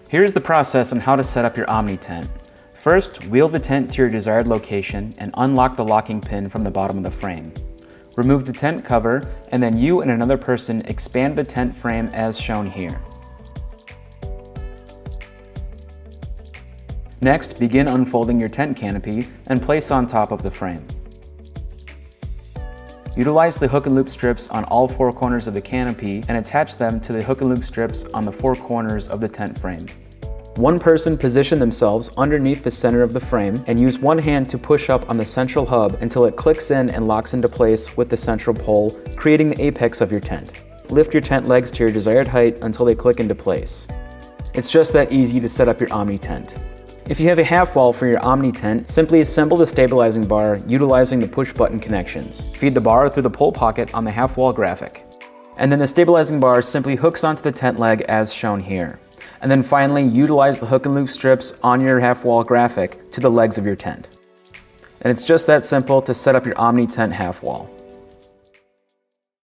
Here's the process on how to set up your Omni tent. First, wheel the tent to your desired location and unlock the locking pin from the bottom of the frame. Remove the tent cover, and then you and another person expand the tent frame as shown here. Next, begin unfolding your tent canopy and place on top of the frame. Utilize the hook and loop strips on all four corners of the canopy and attach them to the hook and loop strips on the four corners of the tent frame. One person position themselves underneath the center of the frame and use one hand to push up on the central hub until it clicks in and locks into place with the central pole, creating the apex of your tent. Lift your tent legs to your desired height until they click into place. It's just that easy to set up your Omni tent. If you have a half wall for your Omni tent, simply assemble the stabilizing bar utilizing the push button connections. Feed the bar through the pole pocket on the half wall graphic. And then the stabilizing bar simply hooks onto the tent leg as shown here. And then finally, utilize the hook and loop strips on your half wall graphic to the legs of your tent. And it's just that simple to set up your Omni tent half wall.